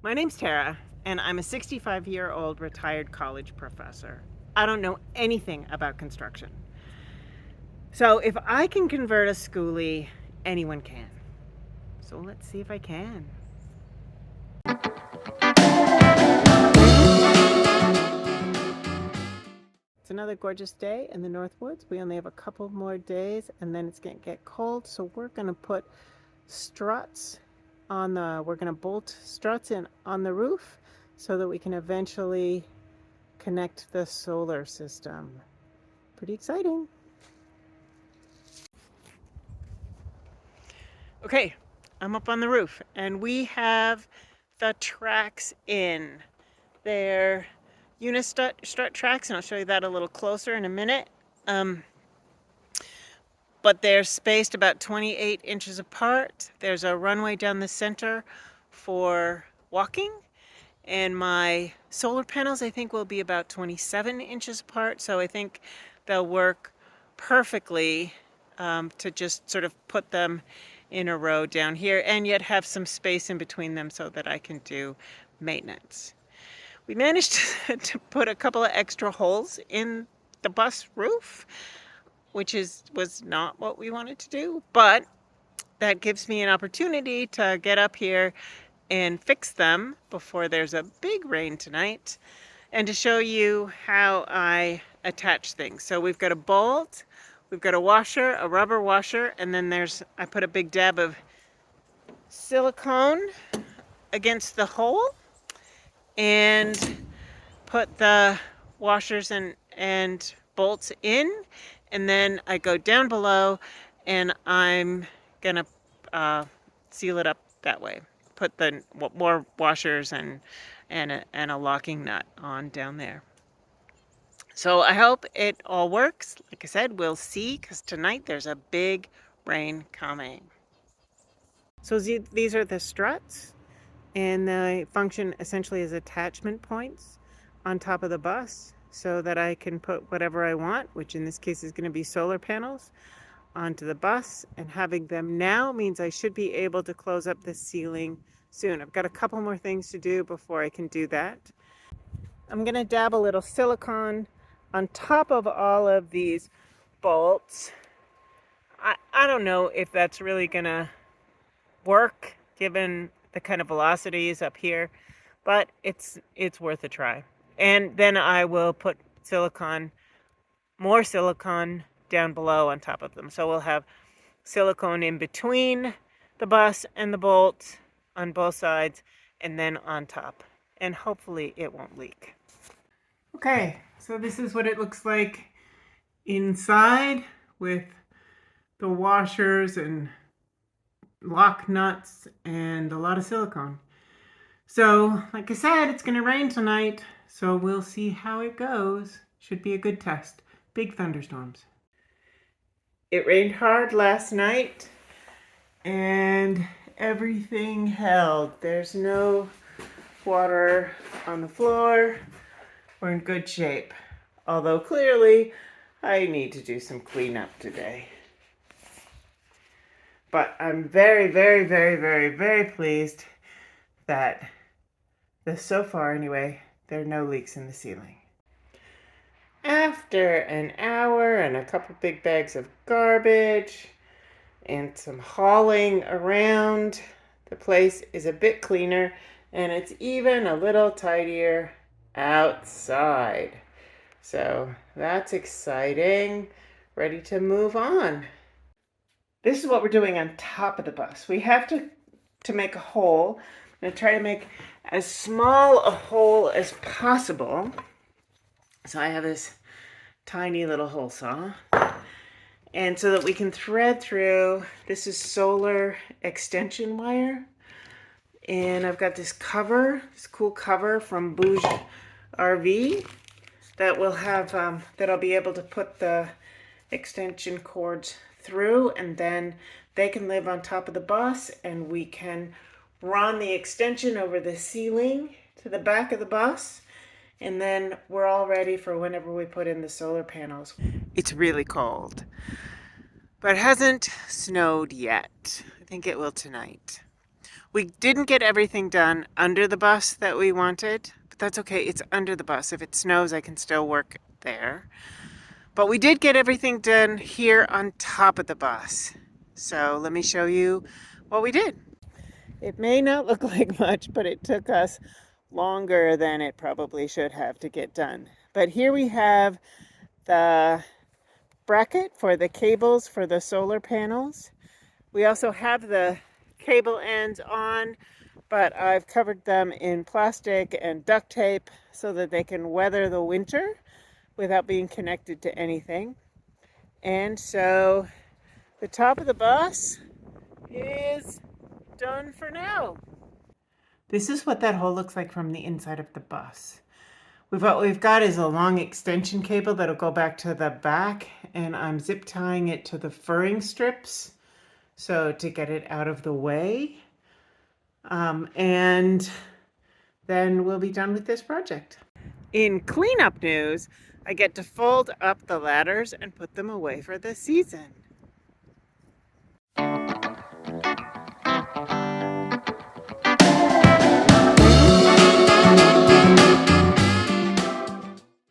My name's Tara, and I'm a 65-year-old retired college professor. I don't know anything about construction. So if I can convert a schoolie, anyone can. So let's see if I can. It's another gorgeous day in the North Woods. We only have a couple more days and then it's going to get cold. So we're going to put struts we're going to bolt struts in on the roof so that we can eventually connect the solar system. Pretty exciting. Okay, I'm up on the roof and we have the tracks in. They're strut tracks, and I'll show you that a little closer in a minute. But they're spaced about 28 inches apart. There's a runway down the center for walking. And my solar panels, I think, will be about 27 inches apart. So I think they'll work perfectly to just sort of put them in a row down here and yet have some space in between them so that I can do maintenance. We managed to put a couple of extra holes in the bus roof, which was not what we wanted to do, but that gives me an opportunity to get up here and fix them before there's a big rain tonight, and to show you how I attach things. So we've got a bolt, we've got a washer, a rubber washer, and then I put a big dab of silicone against the hole and put the washers and bolts in, and then I go down below and I'm gonna seal it up that way. Put the more washers and a locking nut on down there. So I hope it all works. Like I said, we'll see, because tonight there's a big rain coming. So these are the struts, and they function essentially as attachment points on top of the bus so that I can put whatever I want, which in this case is going to be solar panels, onto the bus. And having them now means I should be able to close up the ceiling soon. I've got a couple more things to do before I can do that. I'm going to dab a little silicone on top of all of these bolts. I don't know if that's really going to work given the kind of velocities up here, but it's worth a try. And then I will put more silicone down below on top of them. So we'll have silicone in between the bus and the bolt on both sides, and then on top. And hopefully it won't leak. Okay, so this is what it looks like inside with the washers and lock nuts and a lot of silicone. So, like I said, it's going to rain tonight, so we'll see how it goes. Should be a good test. Big thunderstorms. It rained hard last night, and everything held. There's no water on the floor. We're in good shape. Although clearly, I need to do some cleanup today. But I'm very, very, very, very, very pleased that so far anyway, there are no leaks in the ceiling. After an hour and a couple big bags of garbage and some hauling around, the place is a bit cleaner and it's even a little tidier outside. So that's exciting. Ready to move on. This is what we're doing on top of the bus. We have to make a hole. I'm going to try to make as small a hole as possible. So I have this tiny little hole saw. And so that we can thread through, this is solar extension wire. And I've got this cover, this cool cover from Bouge RV that will have, that I'll be able to put the extension cords through, and then they can live on top of the bus, and we can run the extension over the ceiling to the back of the bus, and then we're all ready for whenever we put in the solar panels. It's really cold, but it hasn't snowed yet. I think it will tonight. We didn't get everything done under the bus that we wanted, but that's okay. It's under the bus. If it snows, I can still work there. But we did get everything done here on top of the bus. So let me show you what we did. It may not look like much, but it took us longer than it probably should have to get done. But here we have the bracket for the cables for the solar panels. We also have the cable ends on, but I've covered them in plastic and duct tape so that they can weather the winter without being connected to anything. And so the top of the bus is done for now. This is what that hole looks like from the inside of the bus. What we've got is a long extension cable that'll go back to the back, and I'm zip tying it to the furring strips so to get it out of the way. And then we'll be done with this project. In cleanup news, I get to fold up the ladders and put them away for the season.